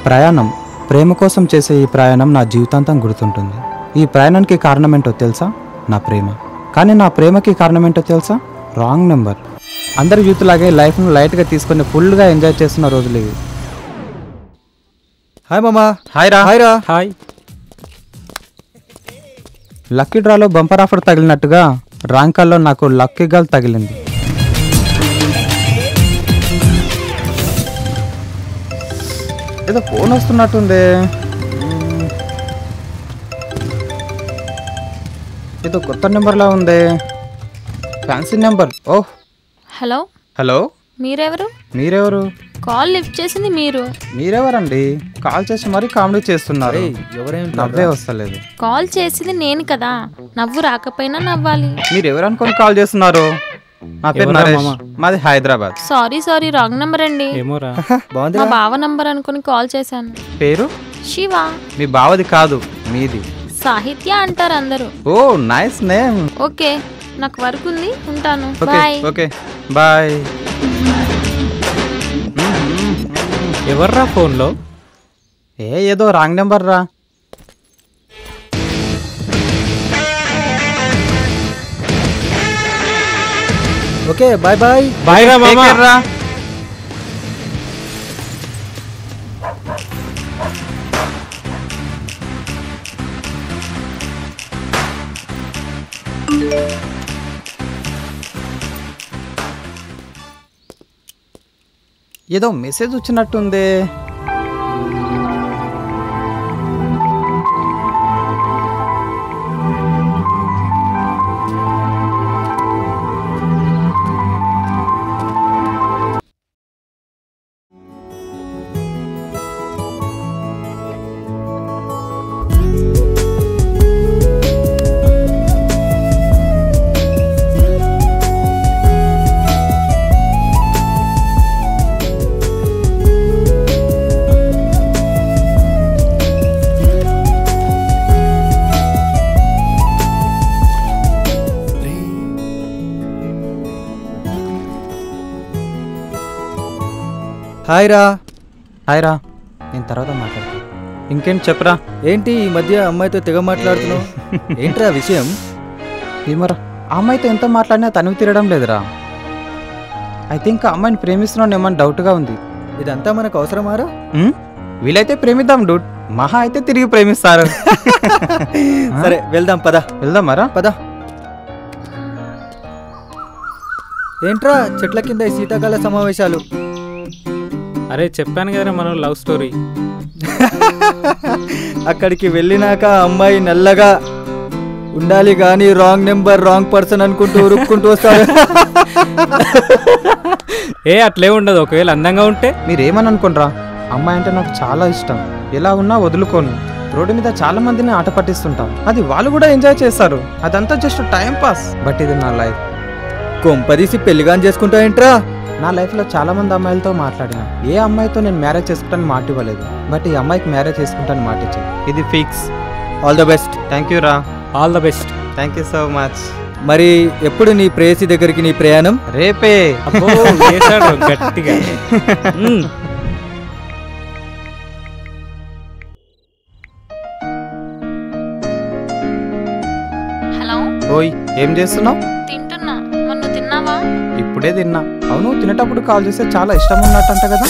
ప్రయాణం, ప్రేమ కోసం చేసే ఈ ప్రయాణం నా జీవితాంతం గుర్తుంటుంది. ఈ ప్రయాణానికి కారణం ఏంటో తెలుసా? నా ప్రేమ. కానీ నా ప్రేమకి కారణం ఏంటో తెలుసా? Wrong number. అందరి యూత్ లాగే లైఫ్ను లైట్గా తీసుకొని ఫుల్గా ఎంజాయ్ చేస్తున్న రోజులు ఇవి. హాయ్ మామా. హాయ్ రా. హాయ్ రా. హాయ్. లక్కీ డ్రాలో బంపర్ ఆఫర్ తగిలినట్టుగా రాంగ్ కాల్లో నాకు లక్కీ గర్ల్ తగిలింది. ఏదో ఫోన్ వస్తున్నట్టుంది. ఏదో కొత్త నెంబర్లా ఉంది. Fancy number. Oh, hello. Hello, మీరెవరు? కాల్ లిఫ్ట్ చేసింది మీరు. మీరెవరండి? కాల్ చేసి మరీ కామెడీ చేస్తున్నారు. నవ్వే వస్తలేదు. కాల్ చేసింది నేను కదా, నవ్వు రాకపోయినా నవ్వాలి. మీరు ఎవరనుకొని కాల్ చేస్తున్నారు? నా పేరు నరేష్, మాది హైదరాబాద్. సారీ రాంగ్ నంబర్ అండి. మా బావ నంబర్ అనుకుని కాల్ చేశాను. పేరు శివ. మీ బావది కాదు, మీది. సాహిత్య అంటారు అందరూ. Oh, nice name. ఓకే, నాకు వర్క్ ఉంది, ఉంటాను. Okay bye. ఎవర్రా ఫోన్లో? ఏదో రాంగ్ నెంబర్ రా. Okay, bye bye. బాయ్ రా మామా. ఏదో మెసేజ్ వచ్చినట్టుంది. హాయ్ రా. నేను తర్వాత మాట్లాడతాను. ఇంకేంటి చెప్పరా. ఏంటి ఈ మధ్య అమ్మాయితో తెగ మాట్లాడుతున్నావు? ఏంట్రా విషయం? ఏమరా, ఆ అమ్మాయితో ఎంత మాట్లాడినా తనివి తిరగడం లేదురా. ఐ థింక్ ఆ అమ్మాయిని ప్రేమిస్తున్నాను ఏమని డౌట్గా ఉంది. ఇదంతా మనకు అవసరమారా? వీలైతే ప్రేమిద్దాం డూడ్, మహా అయితే తిరిగి ప్రేమిస్తారు. సరే వెళ్దాం, పద. వెళ్దామారా, పద. ఏంట్రా చెట్ల కింద ఈ శీతాకాల సమావేశాలు? అరే చెప్పాను కదా మనం లవ్ స్టోరీ. అక్కడికి వెళ్ళినాక అమ్మాయి నల్లగా ఉండాలి కానీ రాంగ్ నెంబర్ రాంగ్ పర్సన్ అనుకుంటూ ఉరుక్కుంటూ వస్తాడు. అట్లే ఉండదు. ఒకవేళ అందంగా ఉంటే? మీరేమని అనుకోనరా, అమ్మాయి అంటే నాకు చాలా ఇష్టం. ఎలా ఉన్నా వదులుకోను. రోడ్డు మీద చాలా మందిని ఆట పట్టిస్తుంటాం, అది వాళ్ళు కూడా ఎంజాయ్ చేస్తారు. అదంతా జస్ట్ టైం పాస్. బట్ ఇది నా లైఫ్. కొంపదీసి పెళ్లిగాని చేసుకుంటా ఏంట్రా? నా లైఫ్లో చాలా మంది అమ్మాయిలతో మాట్లాడినా ఏ అమ్మాయితో నేను మ్యారేజ్ చేసుకుంటాను మాట ఇవ్వలేదు. బట్ ఈ అమ్మాయికి మ్యారేజ్ చేసుకుంటాను మాట ఇచ్చాను. ఇది fix. All the best. Thank you రా. All the best. Thank you so much. మరి ఎప్పుడు నీ ప్రేయసి దగ్గరికి నీ ప్రయాణం? రేపే. గట్టిగా. హలో. ఓయ్, ఏం చేస్తున్నావు? తింటున్నా. మొన్న తిన్నావా? ఇప్పుడే తిన్నా. అవును, తినేటప్పుడు కాల్ చేస్తే చాలా ఇష్టం ఉన్నట్టంట కదా.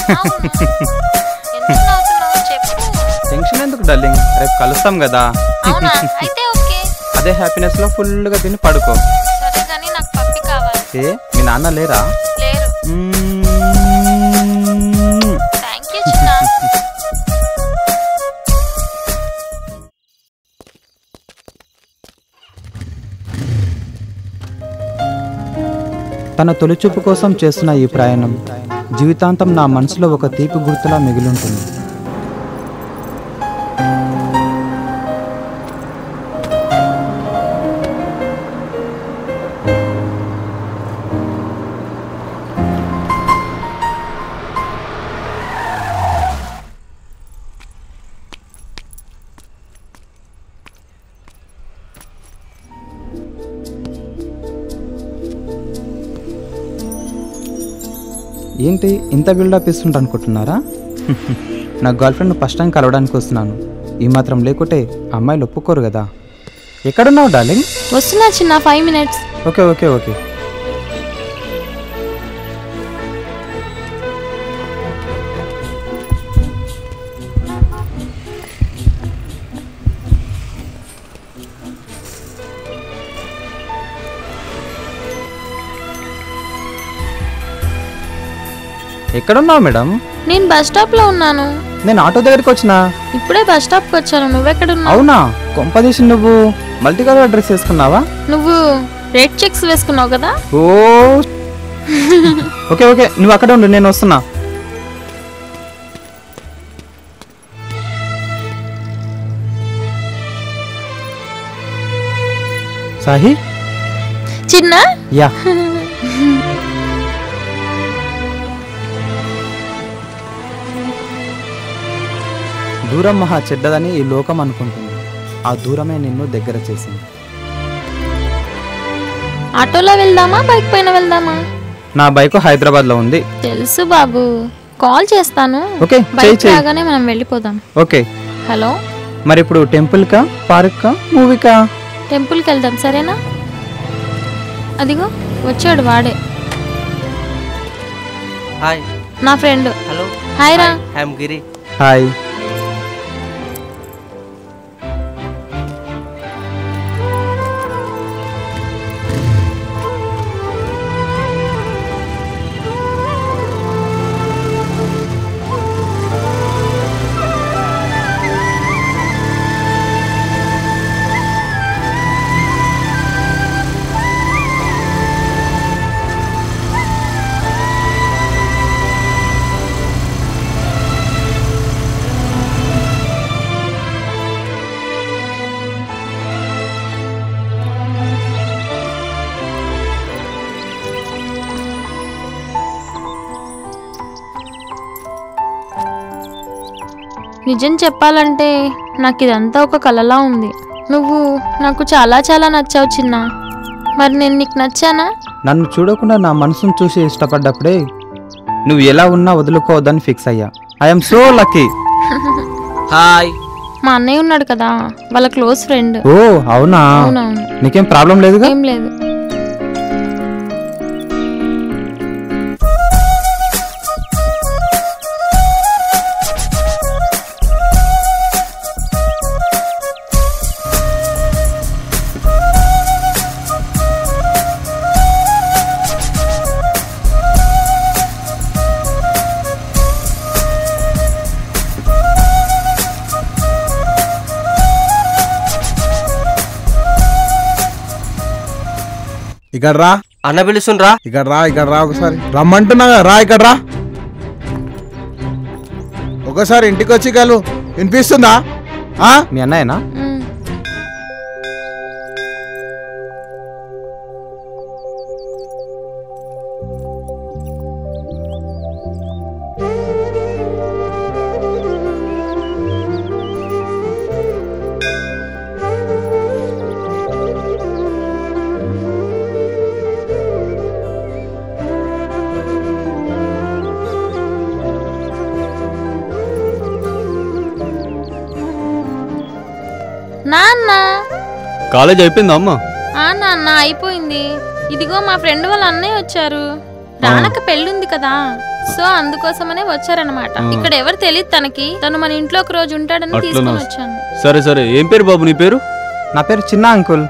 ఎందుకు నవ్వుతున్నావు? చెప్పు. టెన్షన్ ఎందుకు డార్లింగ్, రేపు కలుస్తాం కదా. అవునా? అయితే ఓకే. అదే హ్యాపీనెస్ లో ఫుల్గా తిని పడుకో. సరే కానీ నాకు పప్పి కావాలి. మీ నాన్న లేరా? లేరు. థ్యాంక్ యూ చిన్న. తన తొలిచూపు కోసం చేస్తున్న ఈ ప్రయాణం జీవితాంతం నా మనసులో ఒక తీపి గుర్తులా మిగిలింటుంది. ఏంటి ఇంత బిల్డప్ ఇస్తుంట అనుకుంటున్నారా? నా గర్ల్ ఫ్రెండ్ ఫస్ట్ టైం కలవడానికి వస్తున్నాను. ఈ మాత్రం లేకుంటే అమ్మాయిలు ఒప్పుకోరు కదా. ఎక్కడున్నావు డార్లింగ్? వస్తున్నా చిన్న 5 minutes. Okay okay okay. ఎక్కడున్నావు మేడం? నేను బస్ స్టాప్ లో ఉన్నాను. నేను ఆటో దగ్గరికి వచ్చిన. ఇప్పుడే బస్ స్టాప్ కి వచ్చాను. నువ్వెక్కడున్నావు? అవునా? కొంపదీసి నువ్వు మల్టీ కలర్ డ్రెస్ వేసుకున్నావా? నువ్వు రెడ్ చెక్స్ వేసుకున్నావు కదా. ఓ ఓకే ఓకే, నువ్వు అక్కడ ఉండు, నేను వస్తున్నా. సాహి చిన్న యా. దూరం మహా చెడ్డదని ఈ లోకం అనుకుంటుంది. ఆ దూరమే నిన్ను దగ్గర చేసింది. ఆటోలో వెళ్దామా బైక్ పైన వెళ్దామా? నా బైక్ హైదరాబాద్ లో ఉంది. తెలుసు బాబు, కాల్ చేస్తాను. ఓకే, బైక్ రాగానే మనం వెళ్ళిపోదాం. ఓకే. హలో, మరి ఇప్పుడు టెంపుల్ కా, పార్క్ కా, మూవీ కా? టెంపుల్ కి వెళ్దాం, సరేనా? అదిగో వచ్చాడు వాడే. హాయ్, నా ఫ్రెండ్. హలో. హాయ్ రా. I'm Giri. హాయ్. నిజం చెప్పాలంటే నాకు ఇదంతా ఒక కలలా ఉంది. నువ్వు నాకు చాలా చాలా నచ్చావు చిన్న. మరి నేను నీకు నచ్చానా? నన్ను చూడకుండా నా మనసును చూసి ఇష్టపడ్డప్పుడే నువ్వు ఎలా ఉన్నా వదులుకోవద్దని ఫిక్స్ అయ్యా. I'm so lucky. హాయ్. మా అన్నయ్య ఉన్నాడు కదా, వాళ్ళ క్లోజ్ ఫ్రెండ్. ఓ అవునా? అవునవును. నీకేం ప్రాబ్లం లేదుగా? ఏం లేదు. ఇక్కడ రా. అన్న పిలుస్తుండ్రా. ఇక్కడ రా, ఇక్కడ రా, ఒకసారి రమ్మంటున్నా రా. ఇక్కడ రా, ఒకసారి ఇంటికి వచ్చి కలు. వినిపిస్తుందా? మీ అన్నయ్యనా? నాన్న, కాలేజ్ అయిపోయిందా అమ్మా? నాన్న అయిపోయింది. ఇదిగో మా ఫ్రెండ్ వాళ్ళ అన్నయ్య వచ్చారు. రానక్క పెళ్ళుంది కదా, సో అందుకోసమనే వచ్చారనమాట. ఇక్కడ ఎవరు తెలియదు తనకి. తను మన ఇంట్లో ఒక రోజు ఉంటాడని తీసుకొని వచ్చాను. సరే సరే. ఏం పేరు బాబు నీ పేరు? నా పేరు చిన్న అంకుల్.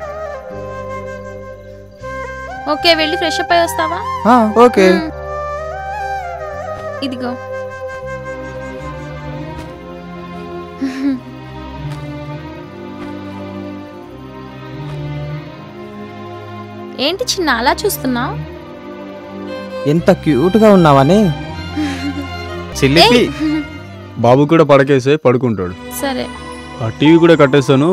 ఓకే, వెళ్ళి ఫ్రెష్ అప్ అయి వస్తావా? ఓకే. ఇదిగో. ఏంటి చిన్న అలా చూస్తున్నావు? ఎంత క్యూట్ గా ఉన్నావని. చిల్లిపి. బాబు కూడా పడకేసే పడుకుంటాడు. సరే. ఆ టీవీ కూడా కట్టేస్తాను.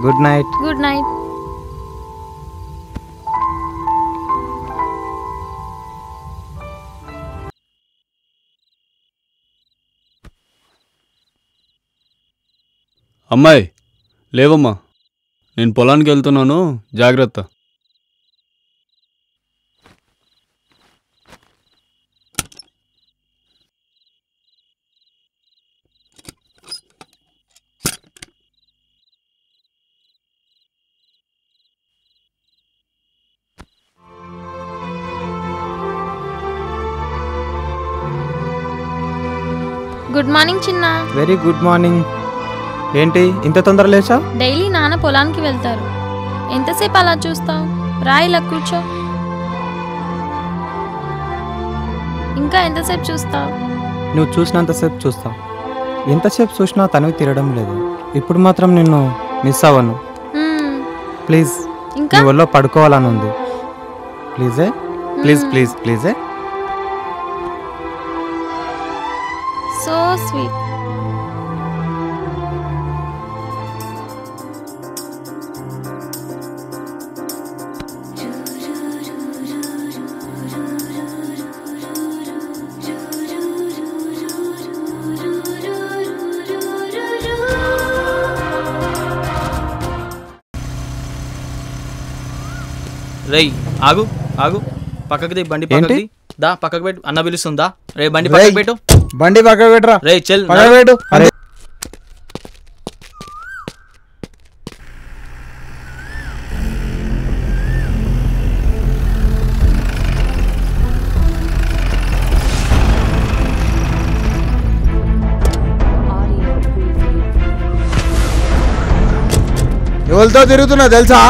Good night. Good night. అమ్మాయి లేవమ్మా, నేను పొలానికి వెళ్తున్నాను, జాగ్రత్త. గుడ్ మార్నింగ్ చిన్న. Very good morning. ఏంటి ఇంత తొందర లేచా? డైలీ నాన్న పొలానికి వెళ్తారు. ఎంతసేపు అలా చూస్తావు? రా ఇలా కూర్చో. ఇంకా ఎంతసేపు చూస్తావు? నువ్వు చూసినంతసేపు చూస్తా. ఎంతసేపు చూసినా తనివి తీరడం లేదు. ఇప్పుడు మాత్రం నిన్ను మిస్ అవ్వను. ప్లీజ్ ఇంకా నీ ఒళ్ళో పడుకోవాలని ఉంది. ప్లీజే ప్లీజ్ ప్లీజ్ ప్లీజే. So sweet. రేయ్ ఆగు ఆగు, పక్కకి ది బండి, పక్కకి ఏంటి? ది. దా పక్కకు పెట్టు, అన్న పిలుస్తుందా? రే బండి పక్కకు పెట్టు. బండి పక్కకు పెట్టరా. రే చెల్ పక్కకు పెట్టు. అరే ఎవరితో తిరుగుతున్నా తెలుసా?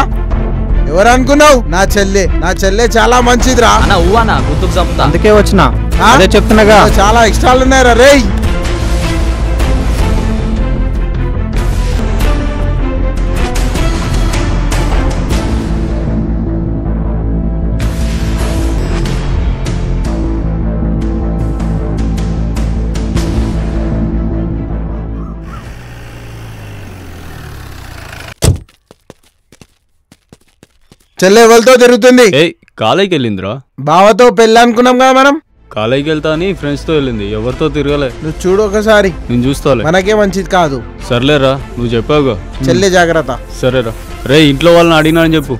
ఎవరు అనుకున్నావు? నా చెల్లె చాలా మంచిదిరా. అన్న ఊవనా గుర్తుకు చంపుతా. అందుకే వచ్చిన. ఆ? అదే చెప్తున్నాగా. చాలా ఇష్టాలు ఉన్నాయిరా రేయ్. చెల్లె ఎవరితో తిరుగుతుంది? ఏయ్ కాలేజీకి వెళ్ళిందిరా. బావతో పెళ్ళి అనుకున్నాం కదా మనం. కాలేజీకి వెళ్తా అని ఫ్రెండ్స్తో వెళ్ళింది, ఎవరితో తిరగలే. నువ్వు చూడు ఒకసారి, నేను చూస్తాలే. మనకే మంచిది కాదు. సర్లేరా, నువ్వు చెప్పావుగా. చెల్లె జాగ్రత్త. సరేరా. రే ఇంట్లో వాళ్ళని అడిగినానని చెప్పు.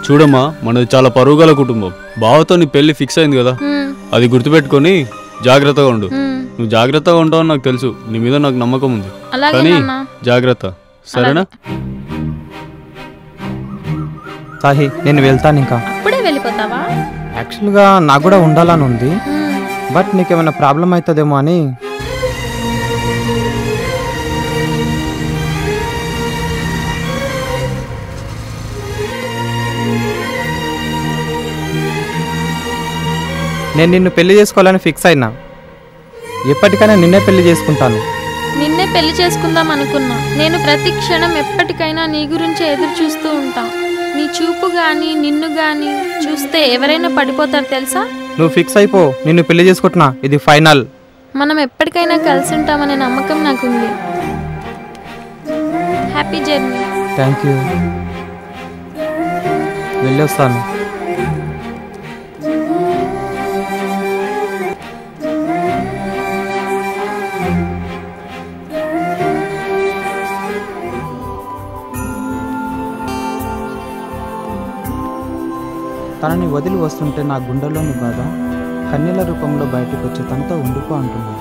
చూడమ్మా, మనది చాలా పరుగుల కుటుంబం. బావతో నీ పెళ్లి ఫిక్స్ అయింది కదా, అది గుర్తుపెట్టుకొని జాగ్రత్తగా ఉండు. నువ్వు జాగ్రత్తగా ఉంటావని నాకు తెలుసు, నీ మీద నాకు నమ్మకం ఉంది. అలాగే కానీ నాన్న. జాగ్రత్త, సరేనా? సాహి నేను వెళ్తాను ఇంకా. అప్పుడే వెళ్ళిపోతావా? యాక్చువల్గా నాకు కూడా ఉండాలని ఉంది, బట్ నీకేమైనా ప్రాబ్లం అవుతుందేమో అని. నేను నిన్ను పెళ్లి చేసుకోవాలని ఫిక్స్ అయినా. ఎప్పటికైనా నిన్నే పెళ్లి చేసుకుంటాను. నిన్నే పెళ్లి చేసుకుందాం అనుకున్నా. నేను ప్రతి క్షణం ఎప్పటికైనా నీ గురించి ఎదురు చూస్తూ ఉంటా. నీ చూపు గాని నిన్ను గాని చూస్తే ఎవరైనా పడిపోతారు తెలుసా? నువ్వు ఫిక్స్ అయిపో, నిన్ను పెళ్లి చేసుకుంటున్నా, ఇది ఫైనల్. మనం ఎప్పటికైనా కలిసి ఉంటామనే నమ్మకం నాకుంది. Happy journey. Thank you. వెళ్ళొస్తాను. తనని వదిలి వస్తుంటే నా గుండెలోని బాధ కన్నీల రూపంలో బయటకు వచ్చి తనతో ఉండిపో అంటున్నాను.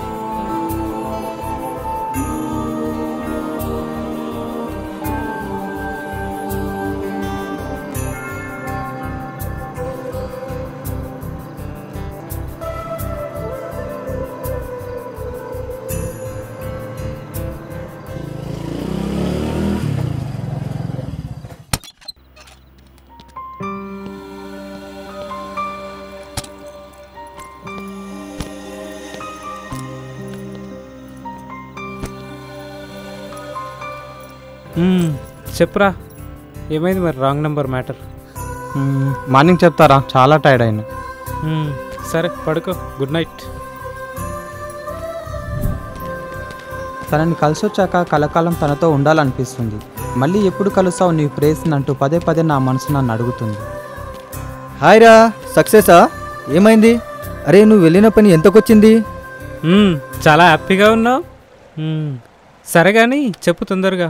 చెప్పురా, ఏమైంది మరి రాంగ్ నెంబర్ మ్యాటర్? మార్నింగ్ చెప్తారా, చాలా టైర్డ్ అయినా. సరే పడుకో, గుడ్ నైట్. తనని కలిసి వచ్చాక కలకాలం తనతో ఉండాలనిపిస్తుంది. మళ్ళీ ఎప్పుడు కలుస్తావు నీ ప్రేయస్ని అంటూ పదే పదే నా మనసు నన్ను అడుగుతుంది. హాయ్ రా, సక్సెసా? ఏమైంది? అరే నువ్వు వెళ్ళిన పని ఎంతకొచ్చింది? చాలా హ్యాపీగా ఉన్నావు. సరే కానీ చెప్పు తొందరగా.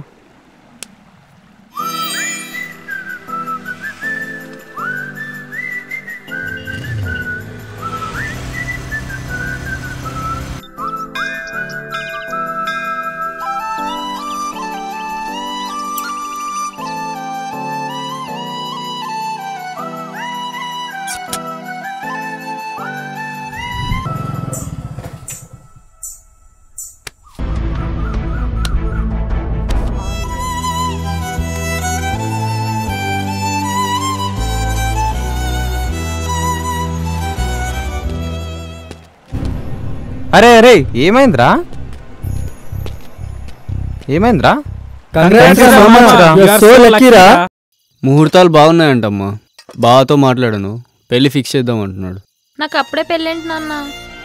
అరే అరే ఏమైందిరా? ఏమైందిరా? ముహూర్తాలు బాగున్నాయంటమ్మా. బావతో మాట్లాడాను, పెళ్లి ఫిక్స్ చేద్దాం అంటున్నాడు. నాకు అప్పుడే పెళ్ళేంటి నాన్న?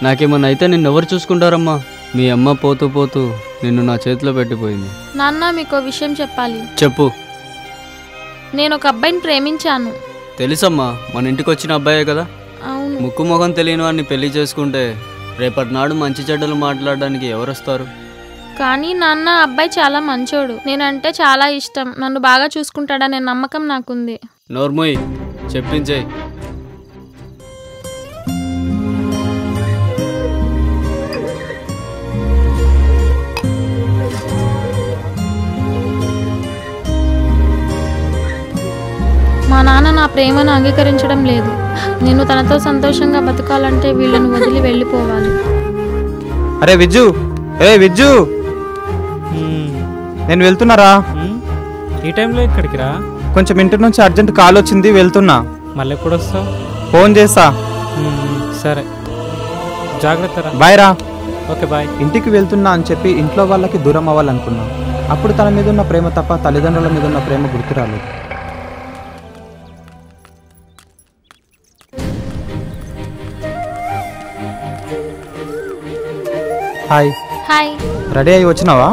నాకేమన్నా అయితే నిన్నెవరు చూసుకుంటారమ్మా? మీ అమ్మ పోతూ పోతూ నిన్ను నా చేతిలో పెట్టిపోయింది. నాన్న మీకో విషయం చెప్పాలి. చెప్పు. నేను ఒక అబ్బాయిని ప్రేమించాను. తెలుసమ్మా, మన ఇంటికి వచ్చిన అబ్బాయే కదా. అవును. ముక్కు మొహం తెలియని వాడిని పెళ్లి చేసుకుంటే రేపటి నాడు మంచి చెడ్డలు మాట్లాడడానికి ఎవరు వస్తారు? కానీ నాన్న అబ్బాయి చాలా మంచోడు. నేనంటే చాలా ఇష్టం. నన్ను బాగా చూసుకుంటాడనే నమ్మకం నాకుంది. నోర్మోయ్, చెప్పించే. మా నాన్న నా ప్రేమను అంగీకరించడం లేదు. నేను తనతో సంతోషంగా బతకాలంటే వీళ్ళను వదిలి వెళ్ళిపోవాలి. అరే విజ్జు, ఏ విజ్జు, నేను వెళ్తున్నారా? ఈ టైంలో ఇక్కడికి రా. కొంచెం ఇంటి నుంచి అర్జెంట్ కాల్ వచ్చింది, వెళ్తున్నా. మళ్ళీ ఎప్పుడు వస్తావు? ఫోన్ చేస్తా. సరే, జాగ్రత్త రా. బాయ్ రా. Okay bye. ఇంటికి వెళ్తున్నా అని చెప్పి ఇంట్లో వాళ్ళకి దూరం అవ్వాలనుకున్నా. అప్పుడు తన మీద ఉన్న ప్రేమ తప్ప తల్లిదండ్రుల మీద ఉన్న ప్రేమ గుర్తురాలేదు. హాయ్. హాయ్. రెడీ అయ్యి వచ్చినావా?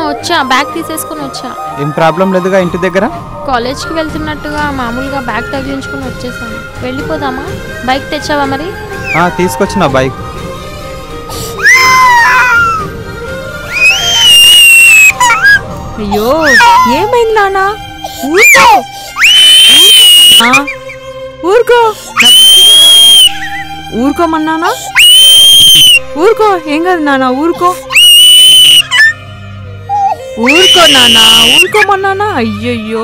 వచ్చా, బ్యాగ్ తీసేసుకుని వచ్చా. ఏం ప్రాబ్లం లేదుగా ఇంటి దగ్గర? కాలేజ్కి వెళ్తున్నట్టుగా మామూలుగా బ్యాగ్ తగిలించుకుని వచ్చేసాను. వెళ్ళిపోదామా? బైక్ తెచ్చావా మరి? తీసుకొచ్చిన బైక్. అయ్యో ఏమైంది నాన్న? ఊరుకో ఊరుకో, ఊరుకోమన్నానా? ఊరుకో, ఏం కాదు నాన్న, ఊరుకో ఊరుకో నాన్న, ఊరుకోమన్నానా? అయ్యయ్యో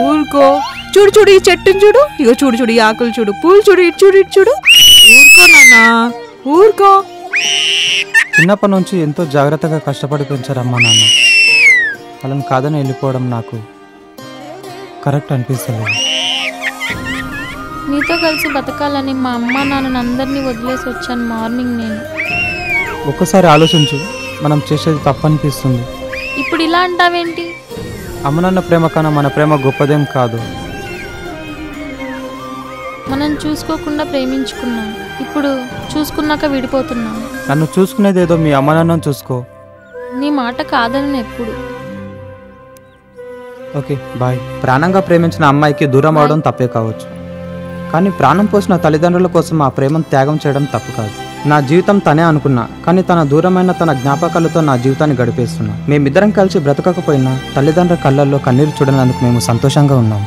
ఊరుకో. చూడు చూడు ఈ చెట్టుని చూడు, ఇగో చూడు చూడు ఈ ఆకులు చూడు, పూలు చూడు, ఇటు చూడు ఇటు చూడు. ఊరుకో నాన్న, ఊరుకో. చిన్నప్పటి నుంచి ఎంతో జాగ్రత్తగా కష్టపడి పెంచారమ్మా నాన్న. వాళ్ళని కాదని వెళ్ళిపోవడం నాకు కరెక్ట్ అనిపిస్తుంది. నీతో కలిసి బతకాలని మా అమ్మ నాన్న అందరినీ వదిలేసి వచ్చాను మార్నింగ్. నేను ఒక్కసారి ఆలోచించు, మనం చేసేది తప్పనిపిస్తుంది. ఇప్పుడు ఇలా అంటావేంటి? అమ్మ నాన్న ప్రేమ కన్నా మన ప్రేమ గొప్పదేం కాదు. మనం చూసుకోకుండా ప్రేమించుకున్నాం, ఇప్పుడు చూసుకున్నాక విడిపోతున్నాం. నన్ను చూసుకునేదేదో మీ అమ్మ నాన్నను చూసుకో. నీ మాట కాదని ఎప్పుడు. Okay bye. ప్రాణంగా ప్రేమించిన అమ్మాయికి దూరం అవడం తప్పే కావచ్చు, కానీ ప్రాణం పోసిన తల్లిదండ్రుల కోసం ఆ ప్రేమను త్యాగం చేయడం తప్పు కాదు. నా జీవితం తనే అనుకున్నా, కానీ తన దూరమైన తన జ్ఞాపకాలతో నా జీవితాన్ని గడిపేస్తున్నా. మేమిద్దరం కలిసి బ్రతకకపోయినా తల్లిదండ్రుల కళ్ళల్లో కన్నీరు చూడనందుకు మేము సంతోషంగా ఉన్నాం.